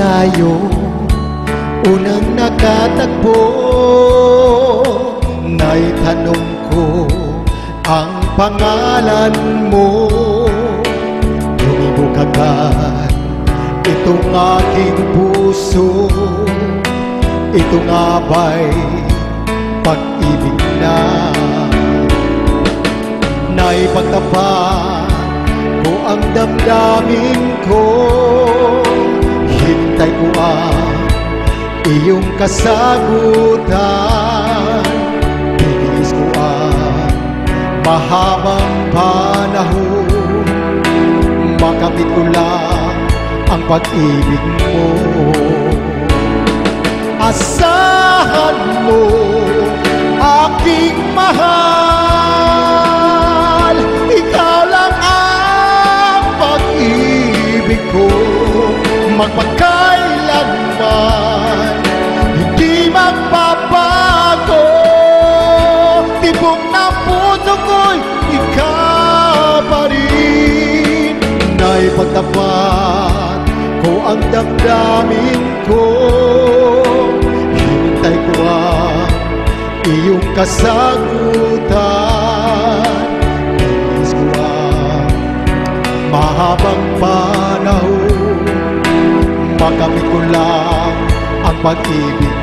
tayo unang nakatagpo, naitanong ko ang pangalan mo. Lumibog agad itong aking puso, ito nga ba'y pag-ibig na? Naipagtapat ko ang damdamin ko, hintay ko ang iyong kasagutan. Tiniis ko ang mahabang panahon, makamit ko lang ang pag-ibig mo. Asahan mo, aking mahal, ikaw lang ang pag-ibig ko, magpakailanman hindi magbabago. Tibok na puso ko'y ikaw pa rin. Naipagtapat ko ang damdamin ko, hintay ko ang iyong kasagutan. Tinis ko ang mahabang panahon, makamit ko lang ang pag-ibig